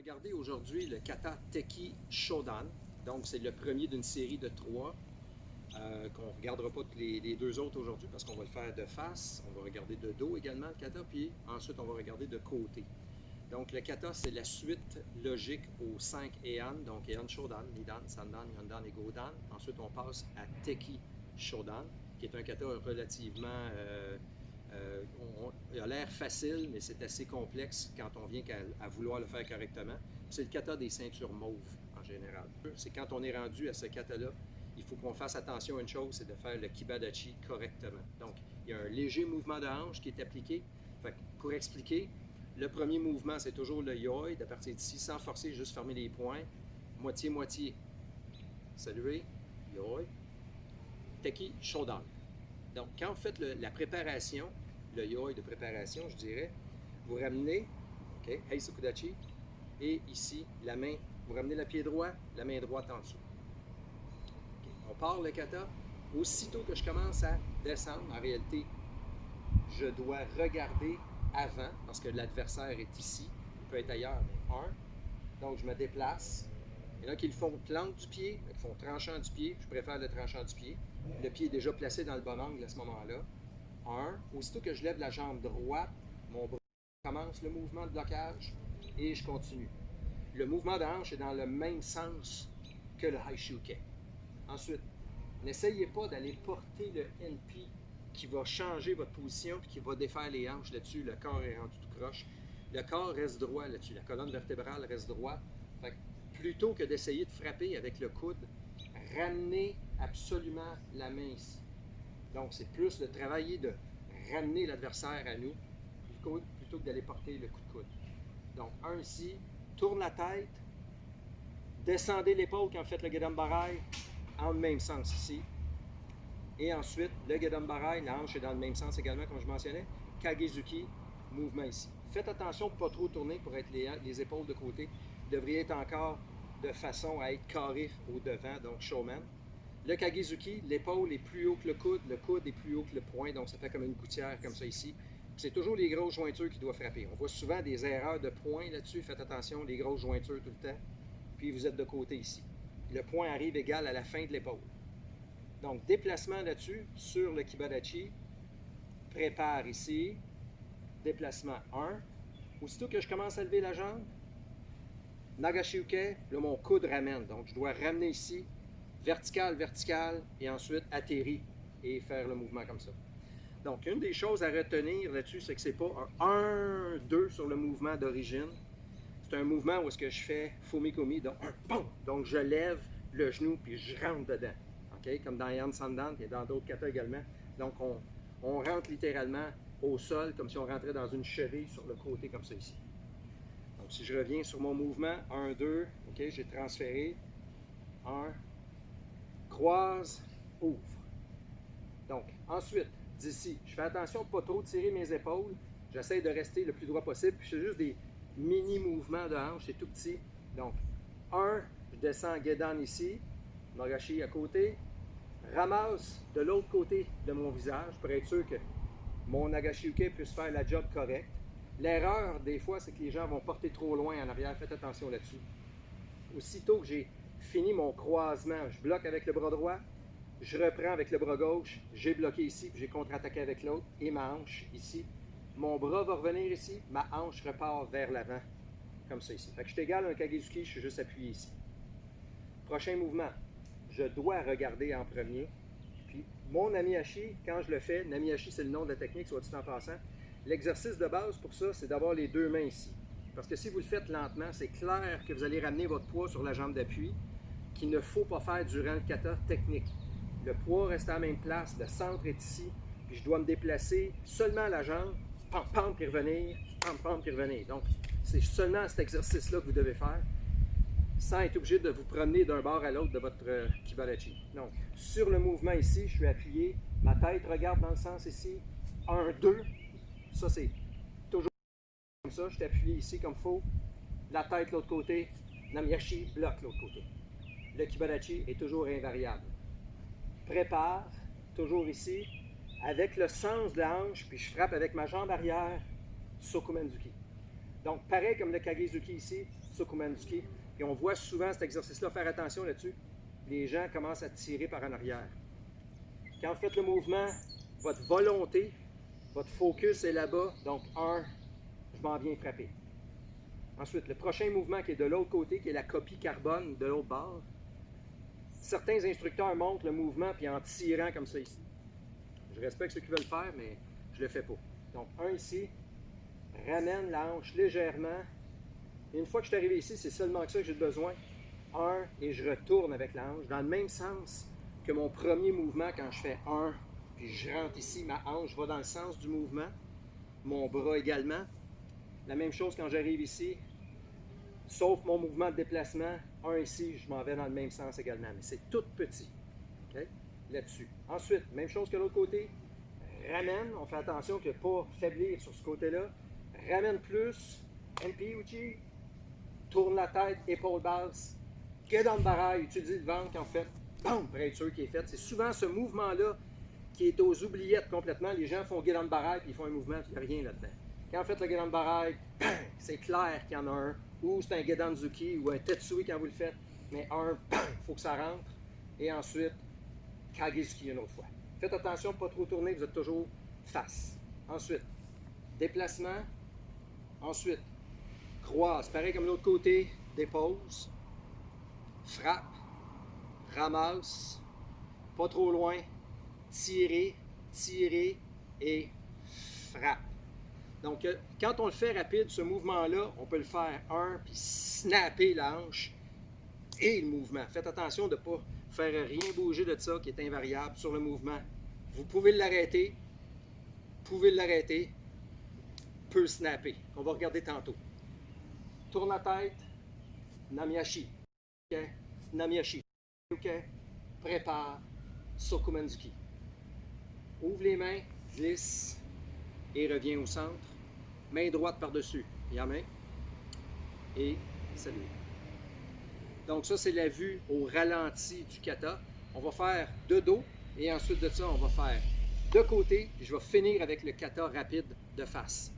regarder aujourd'hui le kata Teki Shodan. Donc, c'est le premier d'une série de 3 qu'on ne regardera pas les deux autres aujourd'hui parce qu'on va le faire de face. On va regarder de dos également le kata, puis ensuite on va regarder de côté. Donc, le kata, c'est la suite logique aux 5 Heian, donc Heian Shodan, Nidan, Sandan, Yondan et Godan. Ensuite, on passe à Teki Shodan, qui est un kata relativement il a l'air facile, mais c'est assez complexe quand on vient à vouloir le faire correctement. C'est le kata des ceintures mauves, en général. C'est quand on est rendu à ce kata-là, il faut qu'on fasse attention à une chose, c'est de faire le kibadachi correctement. Donc, il y a un léger mouvement de hanche qui est appliqué. Fait que pour expliquer, le premier mouvement, c'est toujours le yoi, à partir d'ici, sans forcer, juste fermer les poings. Moitié-moitié. Saluer, yoi. Teki, shodan. Donc, quand vous faites la préparation, le yoi de préparation, je dirais, vous ramenez, OK, Heisokudachi, et ici, la main, vous ramenez le pied droit, la main droite en dessous. Okay. On part le kata. Aussitôt que je commence à descendre, en réalité, je dois regarder avant, parce que l'adversaire est ici, il peut être ailleurs, mais donc je me déplace. Et là, qu'ils font plante du pied, ils font tranchant du pied, je préfère le tranchant du pied. Le pied est déjà placé dans le bon angle à ce moment-là. Aussitôt que je lève la jambe droite, mon bras commence le mouvement de blocage et je continue. Le mouvement de hanche est dans le même sens que le Haishuke. Ensuite, n'essayez pas d'aller porter le NP qui va changer votre position et qui va défaire les hanches là-dessus. Le corps est rendu tout croche. Le corps reste droit là-dessus. La colonne vertébrale reste droite. Fait que plutôt que d'essayer de frapper avec le coude, ramenez absolument la main ici. Donc, c'est plus de travailler de ramener l'adversaire à nous plutôt que d'aller porter le coup de coude. Donc, ici, tourne la tête, descendez l'épaule quand vous faites le Gedam Barai, en le même sens ici. Et ensuite, le Gedam Barai, la hanche est dans le même sens également, comme je mentionnais. Kagezuki, mouvement ici. Faites attention pour ne pas trop tourner pour être les épaules de côté. Vous devriez être encore de façon à être carré au devant, donc showman. Le Kagezuki, l'épaule est plus haut que le coude est plus haut que le poing, donc ça fait comme une gouttière comme ça ici. C'est toujours les grosses jointures qui doivent frapper. On voit souvent des erreurs de poing là-dessus, faites attention, les grosses jointures tout le temps. Puis vous êtes de côté ici. Le poing arrive égal à la fin de l'épaule. Donc, déplacement là-dessus, sur le Kibadachi, prépare ici, déplacement 1. Aussitôt que je commence à lever la jambe, Nagashiuke, là mon coude ramène, donc je dois ramener ici, vertical, et ensuite atterrir et faire le mouvement comme ça. Donc, une des choses à retenir là-dessus, c'est que c'est pas un 1-2 sur le mouvement d'origine. C'est un mouvement où est-ce que je fais Fumikomi, donc un pom, donc je lève le genou puis je rentre dedans. Okay? Comme dans Heian Sandan et dans d'autres katas également. Donc, on rentre littéralement au sol comme si on rentrait dans une cheville sur le côté comme ça ici. Donc, si je reviens sur mon mouvement, 1-2, ok, j'ai transféré, 1, croise, ouvre. Donc, ensuite, d'ici, je fais attention de ne pas trop tirer mes épaules. J'essaie de rester le plus droit possible. Puis, je fais juste des mini-mouvements de hanche, c'est tout petit. Donc, 1, je descends en Gedan ici, Nagashi à côté, ramasse de l'autre côté de mon visage pour être sûr que mon Nagashiuke puisse faire la job correcte. L'erreur, des fois, c'est que les gens vont porter trop loin en arrière. Faites attention là-dessus. Aussitôt que j'ai fini mon croisement, je bloque avec le bras droit, je reprends avec le bras gauche, j'ai bloqué ici, puis j'ai contre-attaqué avec l'autre, et ma hanche ici. Mon bras va revenir ici, ma hanche repart vers l'avant, comme ça ici. Fait que je suis égal à un Kagezuki, je suis juste appuyé ici. Prochain mouvement, je dois regarder en premier. Puis mon Namihashi, quand je le fais, Namihashi c'est le nom de la technique, soit dit en passant, l'exercice de base pour ça, c'est d'avoir les deux mains ici. Parce que si vous le faites lentement, c'est clair que vous allez ramener votre poids sur la jambe d'appui, qu'il ne faut pas faire durant le kata technique. Le poids reste à la même place, le centre est ici, puis je dois me déplacer seulement la jambe, pam, pam, puis revenir, pam, pam, puis revenir. Donc, c'est seulement cet exercice-là que vous devez faire, sans être obligé de vous promener d'un bord à l'autre de votre Kibadachi. Donc, sur le mouvement ici, je suis appuyé, ma tête regarde dans le sens ici, 1, 2, ça c'est toujours comme ça, je suis appuyé ici comme il faut, la tête l'autre côté, Namihashi bloque l'autre côté. Le Kibadachi est toujours invariable. Prépare, toujours ici, avec le sens de la hanche, puis je frappe avec ma jambe arrière, Sokumenzuki. Donc, pareil comme le Kagezuki ici, Sokumanzuki. Et on voit souvent cet exercice-là, faire attention là-dessus. Les gens commencent à tirer par en arrière. Quand vous faites le mouvement, votre volonté, votre focus est là-bas. Donc, 1, je m'en viens frapper. Ensuite, le prochain mouvement qui est de l'autre côté, qui est la copie carbone de l'autre bord. Certains instructeurs montrent le mouvement puis en tirant comme ça ici. Je respecte ceux qui veulent le faire, mais je ne le fais pas. Donc, 1 ici, ramène la hanche légèrement. Et une fois que je suis arrivé ici, c'est seulement que ça que j'ai besoin. 1, et je retourne avec la hanche dans le même sens que mon premier mouvement quand je fais 1, puis je rentre ici, ma hanche va dans le sens du mouvement, mon bras également. La même chose quand j'arrive ici, sauf mon mouvement de déplacement, 1 ici, je m'en vais dans le même sens également, mais c'est tout petit, okay? Là-dessus. Ensuite, même chose que l'autre côté, ramène, on fait attention de ne pas faiblir sur ce côté-là, ramène plus, NP Uchi, tourne la tête, épaule basse, get on baraille, utilisez le ventre quand vous faites, boum, pour être sûr qu'il est fait. C'est souvent ce mouvement-là qui est aux oubliettes complètement. Les gens font get on baraille puis ils font un mouvement, puis il n'y a rien là-dedans. Quand vous faites le get on baraille, c'est clair qu'il y en a un, ou c'est un Gedan Zuki ou un Tetsui quand vous le faites, mais il faut que ça rentre, et ensuite, Kagezuki une autre fois. Faites attention de ne pas trop tourner, vous êtes toujours face. Ensuite, déplacement, ensuite, croise, pareil comme l'autre côté, dépose, frappe, ramasse, pas trop loin, tirer, tirer et frappe. Donc, quand on le fait rapide, ce mouvement-là, on peut le faire 1, puis snapper la hanche et le mouvement. Faites attention de ne pas faire rien bouger de ça qui est invariable sur le mouvement. Vous pouvez l'arrêter, peut snapper. On va regarder tantôt. Tourne la tête, Namiashi. Okay? Namiashi. Okay? Prépare, Sokumanzuki. Ouvre les mains, glisse et reviens au centre. Main droite par-dessus, yamé. Et salut. Donc ça, c'est la vue au ralenti du kata. On va faire de dos et ensuite de ça, on va faire de côté. Puis je vais finir avec le kata rapide de face.